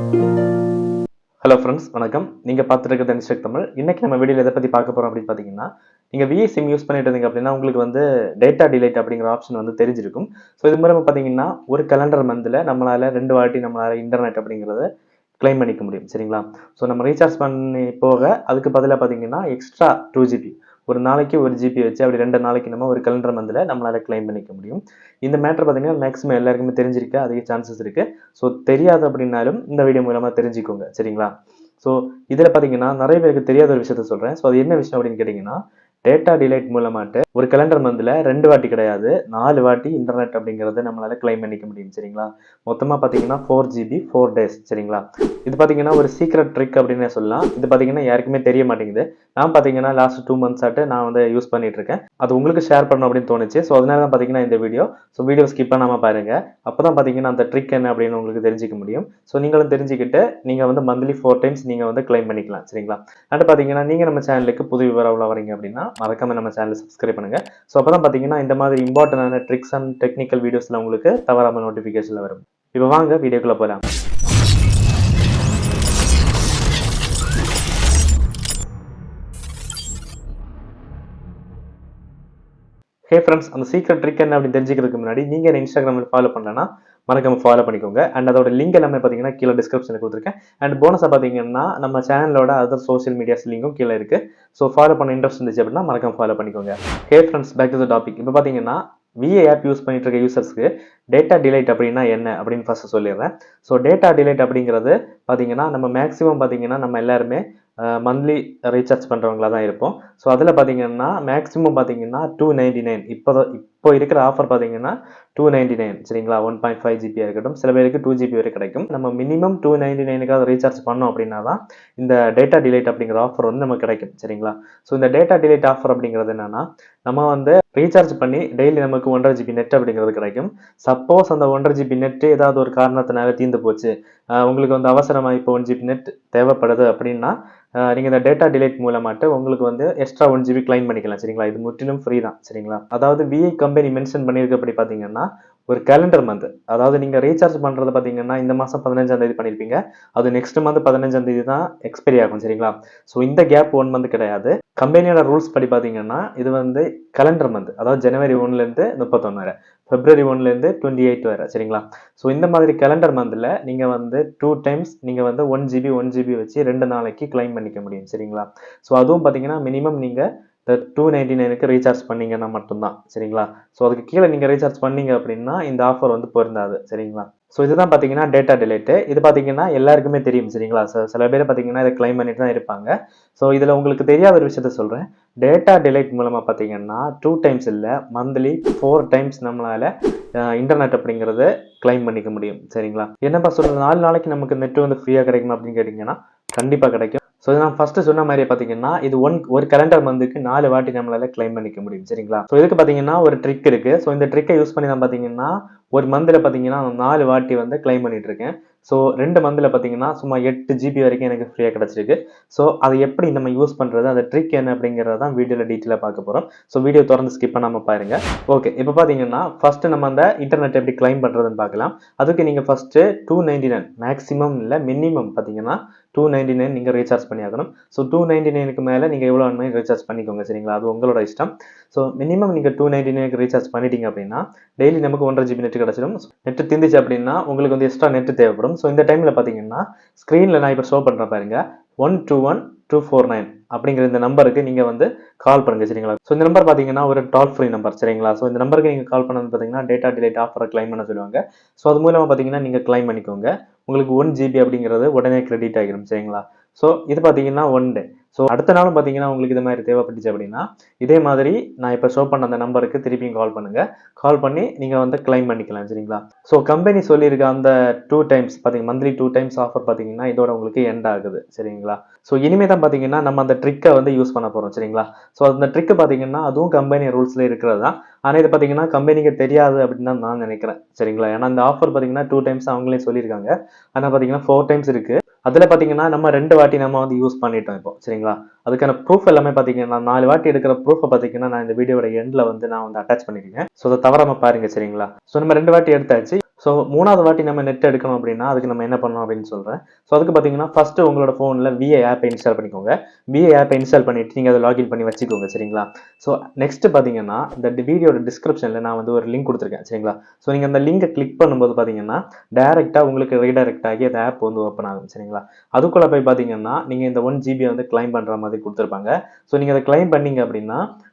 Hello friends, வணக்கம். நீங்கள் பார்த்துட்டு இருக்கிறது இன்ஸ்டெக் தமிழ். இன்னைக்கு நம்ம வீடியோவில் எதை பற்றி பார்க்க போகிறோம் அப்படின்னு பார்த்தீங்கன்னா, நீங்கள் விஐ சிம் யூஸ் பண்ணிட்டு இருந்தீங்க அப்படின்னா உங்களுக்கு வந்து டேட்டா டிலேட் அப்படிங்கிற ஆப்ஷன் வந்து தெரிஞ்சிருக்கும். ஸோ இது மூலமாக பார்த்தீங்கன்னா ஒரு கேலண்டர் மந்தில் நம்மளால் 2 வாட்டி நம்மளால் இன்டர்நெட் அப்படிங்கிறத கிளைம் பண்ணிக்க முடியும். சரிங்களா? ஸோ நம்ம ரீசார்ஜ் பண்ணி போக அதுக்கு பதிலாக பார்த்தீங்கன்னா எக்ஸ்ட்ரா 2 GB ஒரு நாளைக்கு 1 GB வச்சு அப்படி 2 நாளைக்கு நம்ம ஒரு கேலண்டர் மந்தில் நம்மளால் கிளைம் பண்ணிக்க முடியும். இந்த மேட்டர் பார்த்தீங்கன்னா மேக்ஸிமம் எல்லாருக்குமே தெரிஞ்சிருக்க அதிக சான்சஸ் இருக்குது. ஸோ தெரியாது அப்படின்னாலும் இந்த வீடியோ மூலமாக தெரிஞ்சுக்கோங்க. சரிங்களா? ஸோ இதில் பார்த்தீங்கன்னா நிறைய பேருக்கு தெரியாத ஒரு விஷயத்த சொல்கிறேன். ஸோ அது என்ன விஷயம் அப்படின்னு கேட்டிங்கன்னா, டேட்டா டிலைட் மூலமாட்டு ஒரு கேலண்டர் மந்தில் 2 வாட்டி கிடையாது 4 வாட்டி இன்டர்நெட் அப்படிங்கிறத நம்மளால கிளைம் பண்ணிக்க முடியும். சரிங்களா? மொத்தமாக பார்த்தீங்கன்னா 4 GB 4 days. சரிங்களா? இது பார்த்தீங்கன்னா ஒரு சீக்ரெட் ட்ரிக் அப்படின்னு சொல்லலாம். இது பார்த்தீங்கன்னா யாருக்குமே தெரிய மாட்டேங்குது. நான் பார்த்தீங்கன்னா லாஸ்ட் 2 months ஆட்டு நான் வந்து யூஸ் பண்ணிட்டு இருக்கேன். அது உங்களுக்கு ஷேர் பண்ணணும் அப்படின்னு தோணுச்சு. ஸோ அதனால தான் பார்த்தீங்கன்னா இந்த வீடியோ. ஸோ வீடியோ ஸ்கிப் பண்ணாமல் பாருங்க. அப்போ தான் பார்த்தீங்கன்னா அந்த ட்ரிக் என்ன அப்படின்னு உங்களுக்கு தெரிஞ்சிக்க முடியும். ஸோ நீங்களும் தெரிஞ்சுக்கிட்டு நீங்கள் வந்து மந்த்லி 4 times நீங்கள் வந்து கிளைம் பண்ணிக்கலாம். சரிங்களா? அடுத்து பார்த்தீங்கன்னா நீங்கள் நம்ம சேனலுக்கு புது விவரம் வரீங்க அப்படின்னா மறக்காம நம்ம சேனலை சப்ஸ்கிரைப் பண்ணுங்க. ஸோ அப்போ தான் பார்த்தீங்கன்னா இந்த மாதிரி இம்பார்ட்டன்டான ட்ரிக்ஸ் அண்ட் டெக்னிக்கல் வீடியோஸ்ல உங்களுக்கு தவறாமல் நோட்டிஃபிகேஷன்ல வரும். இப்போ வாங்க வீடியோக்குள்ள போகலாம். ஹே ஃப்ரெண்ட்ஸ், அந்த சீக்ரெட் ட்ரிக் என்ன அப்படின்னு தெரிஞ்சுக்கிறதுக்கு முன்னாடி நீங்கள் என்ன இன்ஸ்டாகிராமில் ஃபாலோ பண்ணலன்னா மறக்காம ஃபாலோ பண்ணிக்கோங்க. அண்ட் அதோட லிங்க் எல்லாமே பார்த்தீங்கன்னா கீழே டிஸ்கிரிப்ஷனில் கொடுத்துருக்கேன். அண்ட் போனஸாக பார்த்தீங்கன்னா நம்ம சேனலோட அதர் சோஷியல் மீடியாஸ் லிங்கும் கீழே இருக்குது. ஸோ ஃபாலோ பண்ண இன்ட்ரெஸ்ட் இருந்துச்சு அப்படின்னா மறக்காம ஃபாலோ பண்ணிக்கோங்க. Hey friends, back to the topic. இப்போ பார்த்தீங்கன்னா விஏ ஆப் யூஸ் பண்ணிட்டு இருக்க யூசர்ஸ்க்கு டேட்டா டிலைட் அப்படின்னா என்ன அப்படின்னு ஃபர்ஸ்ட் சொல்லிடுறேன். ஸோ டேட்டா டிலைட் அப்படிங்கிறது பார்த்தீங்கன்னா நம்ம மேக்ஸிமம் பார்த்தீங்கன்னா நம்ம எல்லாருமே மந்த்லி ரீசார்ஜ் பண்ணுறவங்களா தான் இருப்போம். ஸோ அதில் பார்த்தீங்கன்னா மேக்ஸிமம் பார்த்தீங்கன்னா 299 இப்போ இருக்கிற ஆஃபர் பார்த்தீங்கன்னா 299. சரிங்களா? 1.5 GB இருக்கட்டும், சில பேருக்கு 2 GB வரை கிடைக்கும். நம்ம மினிமம் 299க்காக ரீசார்ஜ் பண்ணோம் அப்படின்னா தான் இந்த டேட்டா டிலைட் அப்படிங்கிற ஆஃபர் வந்து நமக்கு கிடைக்கும். சரிங்களா? ஸோ இந்த டேட்டா டிலைட் ஆஃபர் அப்படிங்கிறது என்னன்னா நம்ம வந்து ரீசார்ஜ் பண்ணி டெய்லி நமக்கு 1.5 GB நெட் அப்படிங்கிறது கிடைக்கும். சப்போஸ் அந்த 1.5 GB நெட் ஏதாவது ஒரு காரணத்தினால தீர்ந்து போச்சு, உங்களுக்கு வந்து அவசரமாக இப்போ 1 GB நெட் தேவைப்படுது அப்படின்னா நீங்கள் இந்த டேட்டா டிலைட் மூலமாட்டு உங்களுக்கு வந்து எக்ஸ்ட்ரா 1 GB கிளைம் பண்ணிக்கலாம். சரிங்களா? இது முற்றிலும் ஃப்ரீ தான். சரிங்களா? அதாவது விஐ கம்பெனி மென்ஷன் பண்ணியிருக்கப்படி பார்த்தீங்கன்னா ஒரு கேலண்டர் மந்த், அதாவது நீங்கள் ரீசார்ஜ் பண்ணுறது பார்த்தீங்கன்னா இந்த மாதம் 15ஆம் தேதி பண்ணியிருப்பீங்க, அது நெக்ஸ்ட் மந்த் 15ஆம் தேதி தான் எக்ஸ்பைரி ஆகும். சரிங்களா? ஸோ இந்த கேப் 1 month கிடையாது. கம்பெனியோட ரூல்ஸ் படி பார்த்தீங்கன்னா இது வந்து கேலண்டர் மந்த், அதாவது ஜனவரி 1லேருந்து 31 வரை, பிப்ரவரி 1லேருந்து 28 வரை. சரிங்களா? ஸோ இந்த மாதிரி கேலண்டர் மந்தில் நீங்கள் வந்து 2 times நீங்கள் வந்து 1 GB வச்சு 2 நாளைக்கு கிளைம் பண்ணிக்க முடியும். சரிங்களா? ஸோ அதுவும் பார்த்தீங்கன்னா மினிமம் நீங்கள் 299க்கு ரீசார்ஜ் பண்ணீங்கன்னா மட்டும்தான். சரிங்களா? ஸோ அதுக்கு கீழே நீங்கள் ரீசார்ஜ் பண்ணீங்க அப்படின்னா இந்த ஆஃபர் வந்து பொருந்தாது. சரிங்களா? ஸோ இதுதான் பார்த்தீங்கன்னா டேட்டா டிலைட்டு. இது பார்த்தீங்கன்னா எல்லாருக்குமே தெரியும். சரிங்களா? சில பேர் பார்த்தீங்கன்னா இதை கிளைம் பண்ணிட்டு தான் இருப்பாங்க. ஸோ இதில் உங்களுக்கு தெரியாத ஒரு விஷயத்த சொல்கிறேன். டேட்டா டிலைட் மூலமாக பார்த்தீங்கன்னா 2 times இல்லை, மந்த்லி 4 times நம்மளால் இன்டர்நெட் அப்படிங்கிறத கிளைம் பண்ணிக்க முடியும். சரிங்களா? என்னப்பா சொல்கிறது, 4 நாளைக்கு நமக்கு நெட் வந்து ஃப்ரீயாக கிடைக்குமா அப்படின்னு கேட்டிங்கன்னா கண்டிப்பாக கிடைக்கும். ஸோ நான் ஃபர்ஸ்ட் சொன்ன மாதிரி பார்த்தீங்கன்னா இது ஒரு கேலண்டர் மந்த்துக்கு 4 வாட்டி நம்மளால கிளைம் பண்ணிக்க முடியும். சரிங்களா? ஸோ இதுக்கு பார்த்தீங்கன்னா ஒரு ட்ரிக் இருக்கு. ஸோ இந்த ட்ரிக்கை யூஸ் பண்ணி தான் பார்த்தீங்கன்னா ஒரு மந்தில் பார்த்தீங்கன்னா 4 வாட்டி வந்து கிளைம் பண்ணிட்டு இருக்கேன். ஸோ 2 மந்தில் பார்த்தீங்கன்னா சும்மா 8 GB வரைக்கும் எனக்கு ஃப்ரீயாக கிடச்சிருக்கு. ஸோ அதை எப்படி நம்ம யூஸ் பண்ணுறது, அந்த ட்ரிக் என்ன அப்படிங்கிறத தான் வீடியோவில் டீட்டெயிலாக பார்க்க போகிறோம். ஸோ வீடியோ தொடர்ந்து ஸ்கிப் பண்ணாமல் பாருங்க. ஓகே, இப்போ பார்த்தீங்கன்னா ஃபர்ஸ்ட் நம்ம அந்த இன்டர்நெட் எப்படி கிளைம் பண்ணுறதுன்னு பார்க்கலாம். அதுக்கு நீங்கள் ஃபர்ஸ்ட் 299 மேக்ஸிமம் இல்லை மினிமம் பார்த்தீங்கன்னா 299 நீங்கள் ரீசார்ஜ் பண்ணி ஆகணும். ஸோ 299க்கு மேலே நீங்கள் எவ்வளோ வேணுமோ ரீசார்ஜ் பண்ணிக்கோங்க. சரிங்களா? அது உங்களோட இஷ்டம். ஸோ மினிமம் நீங்கள் 299க்கு ரீசார்ஜ் பண்ணிட்டீங்க அப்படின்னா டெய்லி நமக்கு 1.5 GB நெட் கிடச்சிடும். நெட் தீர்ந்துச்சு அப்படின்னா உங்களுக்கு வந்து எக்ஸ்ட்ரா நெட் தேவைப்படும். ஸோ இந்த டைமில் பார்த்தீங்கன்னா ஸ்க்ரீனில் நான் இப்போ ஷோ பண்ணுறேன் பாருங்க, 121249 அப்படிங்கிற இந்த நம்பருக்கு நீங்கள் வந்து கால் பண்ணுங்க. சரிங்களா? ஸோ இந்த நம்பர் பார்த்தீங்கன்னா ஒரு டோல் ஃப்ரீ நம்பர். சரிங்களா? ஸோ இந்த நம்பருக்கு நீங்கள் கால் பண்ணது பார்த்தீங்கன்னா டேட்டா டிலைட் ஆஃபரை கிளைம் பண்ண சொல்லுவாங்க. ஸோ அது மூலமாக பார்த்தீங்கன்னா நீங்கள் கிளைம் பண்ணிக்கோங்க. உங்களுக்கு 1 GB அப்படிங்கிறது உடனே கிரெடிட் ஆகிடும். சரிங்களா? ஸோ இது பார்த்தீங்கன்னா 1 day. ஸோ அடுத்த நாளும் பார்த்தீங்கன்னா உங்களுக்கு இது மாதிரி தேவைப்பட்டுச்சு அப்படின்னா இதே மாதிரி நான் இப்போ ஷோ பண்ண அந்த நம்பருக்கு திருப்பியும் கால் பண்ணுங்க. கால் பண்ணி நீங்கள் வந்து கிளைம் பண்ணிக்கலாம். சரிங்களா? ஸோ கம்பெனி சொல்லியிருக்க அந்த 2 times பார்த்தீங்கன்னா மந்த்லி 2 times ஆஃபர் பார்த்தீங்கன்னா இதோட உங்களுக்கு எண்ட் ஆகுது. சரிங்களா? ஸோ இனிமே தான் பார்த்தீங்கன்னா நம்ம அந்த ட்ரிக்கை வந்து யூஸ் பண்ண போகிறோம். சரிங்களா? ஸோ அந்த ட்ரிக்கு பார்த்தீங்கன்னா அதுவும் கம்பெனி ரூல்ஸில் இருக்கிறது தான். ஆனால் இது பார்த்தீங்கன்னா கம்பெனிக்கு தெரியாது அப்படின்னு தான் நான் நினைக்கிறேன். சரிங்களா? ஏன்னா அந்த ஆஃபர் பார்த்தீங்கன்னா 2 times அவங்களே சொல்லியிருக்காங்க. ஆனால் பார்த்தீங்கன்னா 4 times இருக்கு. அதில் பார்த்தீங்கன்னா நம்ம 2 வாட்டி நம்ம வந்து யூஸ் பண்ணிட்டோம் இப்போ. சரிங்களா? அதுக்கான ப்ரூஃப் எல்லாமே பார்த்தீங்கன்னா 4 வாட்டி எடுக்கிற ப்ரூஃபை பார்த்தீங்கன்னா நான் இந்த வீடியோட எண்டில் வந்து நான் வந்து அட்டாச் பண்ணியிருக்கேன். ஸோ அதை தவறாமல் பாருங்க. சரிங்களா? ஸோ நம்ம 2 வாட்டி எடுத்தாச்சு. ஸோ 3வது வாட்டி நம்ம நெட் எடுக்கணும் அப்படின்னா அதுக்கு நம்ம என்ன பண்ணணும் அப்படின்னு சொல்கிறேன். ஸோ அதுக்கு பார்த்தீங்கன்னா ஃபஸ்ட்டு உங்களோட ஃபோனில் விஐ ஆப்பை இன்ஸ்டால் பண்ணிக்கோங்க. விஐ ஆப்பை இன்ஸ்டால் பண்ணிவிட்டு நீங்கள் அதை லாகின் பண்ணி வச்சுக்கோங்க சரிங்களா. ஸோ நெக்ஸ்ட்டு பார்த்தீங்கன்னா இந்த வீடியோட டிஸ்கிரிப்ஷனில் நான் வந்து ஒரு லிங்க் கொடுத்துருக்கேன் சரிங்களா. ஸோ நீங்கள் அந்த லிங்கை கிளிக் பண்ணும்போது பார்த்தீங்கன்னா டேரெக்டாக உங்களுக்கு ரீடைரக்ட் ஆகி அந்த ஆப் வந்து ஓப்பன் ஆகும் சரிங்களா. அதுக்குள்ளே போய் பார்த்தீங்கன்னா நீங்கள் இந்த 1 GB வந்து கிளைம் பண்ணுற மாதிரி கொடுத்துருப்பாங்க. ஸோ நீங்கள் அதை கிளைம் பண்ணீங்க அப்படின்னா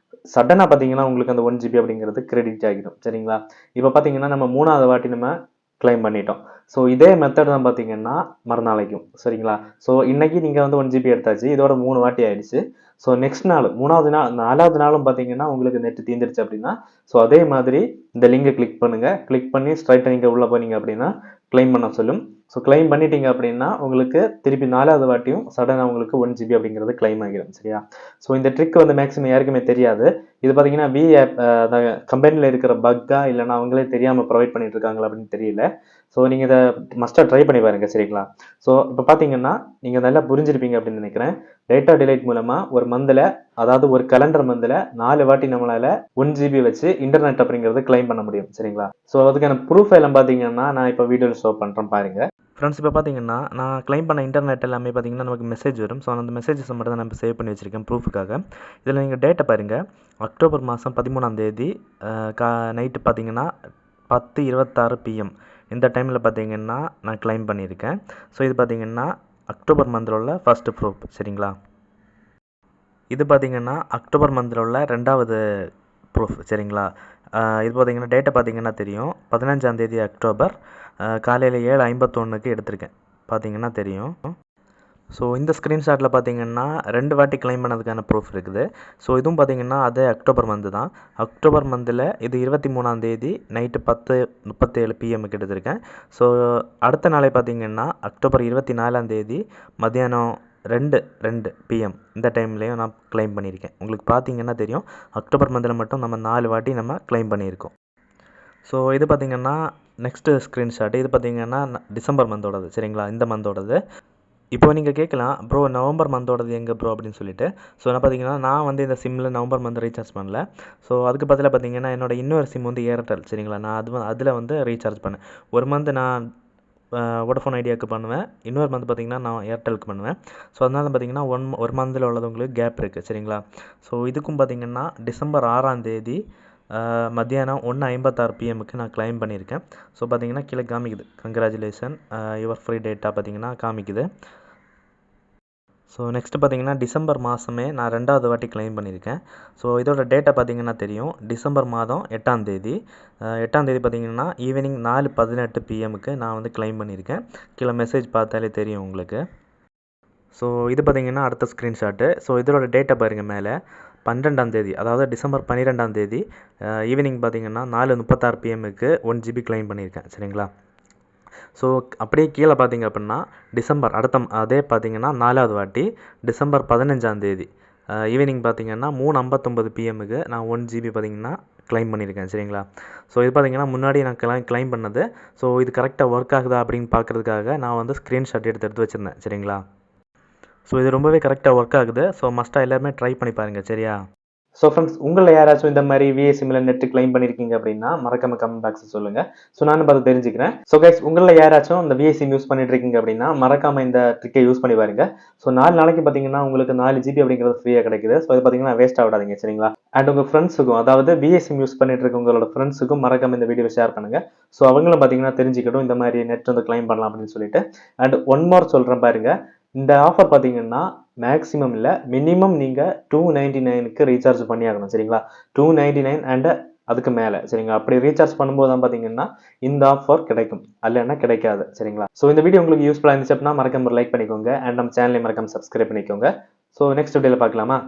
சடனாக பார்த்தீங்கன்னா உங்களுக்கு அந்த 1 GB அப்படிங்கிறது கிரெடிட் ஆகிடும் சரிங்களா. இப்போ பார்த்தீங்கன்னா நம்ம 3வது வாட்டி நம்ம கிளைம் பண்ணிட்டோம். ஸோ இதே மெத்தட் தான் பார்த்தீங்கன்னா மறுநாளைக்கும் சரிங்களா. ஸோ இன்னைக்கு நீங்கள் வந்து 1 GB எடுத்தாச்சு, இதோட 3 வாட்டி ஆயிடுச்சு. ஸோ நெக்ஸ்ட் நாள் 3வது நாள் 4வது நாளும் பார்த்தீங்கன்னா உங்களுக்கு நெட் தீர்ந்துருச்சு அப்படின்னா ஸோ அதே மாதிரி இந்த லிங்கை கிளிக் பண்ணுங்கள். கிளிக் பண்ணி ஸ்ட்ரைட்டாக நீங்கள் உள்ளே போனீங்க அப்படின்னா கிளைம் பண்ண சொல்லும். ஸோ கிளைம் பண்ணிட்டீங்க அப்படின்னா உங்களுக்கு திருப்பி 4வது வாட்டியும் சடனாக உங்களுக்கு 1 GB அப்படிங்கிறது கிளைம் ஆகிடும் சரியா. ஸோ இந்த ட்ரிக் வந்து மேக்ஸிமம் யாருக்குமே தெரியாது. இது பார்த்தீங்கன்னா வி ஆப் கம்பெனியில் இருக்கிற பக்கா இல்லைன்னா அவங்களே தெரியாமல் ப்ரொவைட் பண்ணிட்டு இருக்காங்களா அப்படின்னு தெரியல. ஸோ நீங்கள் இதை மஸ்ட்டாக ட்ரை பண்ணி பாருங்கள் சரிங்களா. ஸோ இப்போ பார்த்தீங்கன்னா நீங்கள் நல்லா புரிஞ்சிருப்பீங்க அப்படின்னு நினைக்கிறேன். டேட்டா டிலைட் மூலமாக ஒரு மந்தில், அதாவது ஒரு கேலண்டர் மந்தில் 4 வாட்டி நம்மளால் 1 GB வச்சு இன்டர்நெட் அப்படிங்கிறது கிளைம் பண்ண முடியும் சரிங்களா. ஸோ அதுக்கான ப்ரூஃப் எல்லாம் பார்த்தீங்கன்னா நான் இப்போ வீடியோவில் ஷோ பண்ணுறேன் பாருங்கள். ஃப்ரெண்ட்ஸ் இப்போ பார்த்தீங்கன்னா நான் கிளைம் பண்ண இன்டர்நெட் எல்லாமே பார்த்தீங்கன்னா நமக்கு மெசேஜ் வரும். ஸோ அந்த மெசேஜஸ் மட்டும் தான் நான் சேவ் பண்ணி வச்சுருக்கேன் ப்ரூஃபுக்காக. இதில் நீங்கள் டேட்டை பாருங்கள். அக்டோபர் மாதம் 13ஆம் தேதி நைட்டு பார்த்தீங்கன்னா 10:26 PM இந்த டைமில் பார்த்தீங்கன்னா நான் கிளைம் பண்ணியிருக்கேன். ஸோ இது பார்த்தீங்கன்னா அக்டோபர் மந்தில் உள்ள ஃபர்ஸ்ட் ப்ரூஃப் சரிங்களா. இது பார்த்தீங்கன்னா அக்டோபர் மந்தில் உள்ள 2வது ப்ரூஃப் சரிங்களா. இது பார்த்தீங்கன்னா டேட்டை பார்த்தீங்கன்னா தெரியும். 15ஆம் தேதி அக்டோபர் காலையில் 7:51க்கு எடுத்திருக்கேன், பார்த்தீங்கன்னா தெரியும். ஸோ இந்த ஸ்க்ரீன்ஷாட்டில் பார்த்தீங்கன்னா 2 வாட்டி கிளைம் பண்ணதுக்கான ப்ரூஃப் இருக்குது. ஸோ இதுவும் பார்த்தீங்கன்னா அதே அக்டோபர் மந்த்து தான். அக்டோபர் மந்தில் இது 23ஆம் தேதி நைட்டு 10:37 PMக்கு எடுத்திருக்கேன். ஸோ அடுத்த நாளே பார்த்தீங்கன்னா அக்டோபர் 24ஆம் தேதி மத்தியானம் 2 PM இந்த டைம்லேயும் நான் கிளைம் பண்ணியிருக்கேன். உங்களுக்கு பார்த்தீங்கன்னா தெரியும், அக்டோபர் மந்தில் மட்டும் நம்ம 4 வாட்டி நம்ம கிளைம் பண்ணியிருக்கோம். ஸோ இது பார்த்தீங்கன்னா நெக்ஸ்ட்டு ஸ்க்ரீன்ஷாட்டு. இது பார்த்தீங்கன்னா டிசம்பர் மந்தோடது சரிங்களா, இந்த மந்தோடது. இப்போ நீங்கள் கேட்கலாம், ப்ரோ நவம்பர் மந்தோடது எங்கே ப்ரோ அப்படின்னு சொல்லிட்டு. ஸோ நான் பார்த்தீங்கன்னா நான் வந்து இந்த சிம்மில் நவம்பர் மந்த் ரீசார்ஜ் பண்ணல. ஸோ அதுக்கு பதிலாக பார்த்தீங்கன்னா என்னோட இன்னொரு சிம் வந்து ஏர்டெல் சரிங்களா. நான் அதில் வந்து ரீசார்ஜ் பண்ணேன். ஒரு மந்த் நான் வோடஃபோன் ஐடியாவுக்கு பண்ணுவேன், இன்னொரு மந்த் பார்த்தீங்கன்னா நான் ஏர்டெலுக்கு பண்ணுவேன். ஸோ அதனால பார்த்தீங்கன்னா ஒரு மந்தில் உள்ளது உங்களுக்கு கேப் இருக்குது சரிங்களா. ஸோ இதுக்கும் பார்த்தீங்கன்னா டிசம்பர் 6ஆம் தேதி மத்தியானம் 1:56 PMக்கு நான் கிளைம் பண்ணியிருக்கேன். ஸோ பார்த்தீங்கன்னா கீழே காமிக்குது, கங்க்ராச்சுலேஷன் யுவர் ஃப்ரீ டேட்டா பார்த்தீங்கன்னா காமிக்குது. ஸோ நெக்ஸ்ட்டு பார்த்தீங்கன்னா டிசம்பர் மாதமே நான் 2வது வாட்டி கிளைம் பண்ணியிருக்கேன். ஸோ இதோட டேட்டா பார்த்தீங்கன்னா தெரியும், டிசம்பர் மாதம் 8ஆம் தேதி பார்த்தீங்கன்னா ஈவினிங் 4:18 PMக்கு நான் வந்து கிளைம் பண்ணியிருக்கேன். கீழே மெசேஜ் பார்த்தாலே தெரியும் உங்களுக்கு. ஸோ இது பார்த்தீங்கன்னா அடுத்த ஸ்க்ரீன்ஷாட்டு. ஸோ இதோட டேட்டா பாருங்கள் மேலே 12ஆம் தேதி, அதாவது டிசம்பர் 12ஆம் தேதி ஈவினிங் பார்த்தீங்கன்னா 4:36 PMக்கு 1 GB கிளைம் பண்ணியிருக்கேன் சரிங்களா. ஸோ அப்படியே கீழே பார்த்தீங்க அப்படின்னா டிசம்பர் அதே பார்த்தீங்கன்னா 4வது வாட்டி டிசம்பர் 15ஆம் தேதி ஈவினிங் பார்த்தீங்கன்னா 3:59 PMக்கு நான் 1 GB பார்த்தீங்கன்னா கிளைம் பண்ணியிருக்கேன் சரிங்களா. ஸோ இது பார்த்தீங்கன்னா முன்னாடி நான் கிளைம் பண்ணது. ஸோ இது கரெக்டாக ஒர்க் ஆகுதா அப்படின்னு பார்க்குறதுக்காக நான் வந்து ஸ்க்ரீன்ஷாட் எடுத்து வச்சுருந்தேன் சரிங்களா. ஸோ இது ரொம்பவே கரெக்டாக ஒர்க் ஆகுது. ஸோ மஸ்ட்டாக எல்லாருமே ட்ரை பண்ணி பாருங்கள் சரியா. ஸோ ஃப்ரெண்ட்ஸ், உங்களில் யாராச்சும் இந்த மாதிரி விஐ சிம்மில் நெட் கிளைம் பண்ணியிருக்கீங்க அப்படின்னா மறக்காம கமெண்ட் பாக்ஸில் சொல்லுங்கள். ஸோ நானும் பார்த்து தெரிஞ்சுக்கிறேன். ஸோ கைஸ், உங்களில் யாராச்சும் இந்த விஐ சிம் யூஸ் பண்ணிட்டு இருக்கீங்க அப்படின்னா மறக்காம இந்த ட்ரிக்கை யூஸ் பண்ணி பாருங்க. ஸோ 4 நாளைக்கு பார்த்தீங்கன்னா உங்களுக்கு 4 GB அப்படிங்கிறது ஃப்ரீயாக கிடைக்குது. ஸோ இது பார்த்தீங்கன்னா வேஸ்ட் ஆகாதீங்க சரிங்களா. அண்ட் உங்கள் ஃப்ரெண்ட்ஸுக்கும், அதாவது விஐ சிம் யூஸ் பண்ணிட்டு இருக்க உங்களோட ஃப்ரெண்ட்ஸுக்கும் மறக்காம இந்த வீடியோ ஷேர் பண்ணுங்க. ஸோ அவங்களும் பார்த்தீங்கன்னா தெரிஞ்சுக்கிட்டும் இந்த மாதிரி நெட் வந்து கிளைம் பண்ணலாம் அப்படின்னு சொல்லிட்டு. அண்ட் ஒன் மோர் சொல்கிறேன் பாருங்க, இந்த ஆஃபர் பார்த்தீங்கன்னா மேக்ஸிமம் இல்லை, மினிமம் நீங்கள் 299க்கு ரீசார்ஜ் பண்ணி ஆகணும் சரிங்களா. 299 அண்ட் அதுக்கு மேலே சரிங்களா. அப்படி ரீசார்ஜ் பண்ணும்போது தான் பார்த்தீங்கன்னா இந்த ஆஃபர் கிடைக்கும், இல்லைன்னா கிடைக்காது சரிங்களா. ஸோ இந்த வீடியோ உங்களுக்கு யூஸ்ஃபுல்லாக இருந்துச்சு அப்படின்னா மறக்காம லைக் பண்ணிக்கோங்க. அண்ட் நம்ம சேனலை மறக்காம சப்ஸ்கிரைப் பண்ணிக்கோங்க. ஸோ நெக்ஸ்ட் வீடியோவில் பார்க்கலாமா.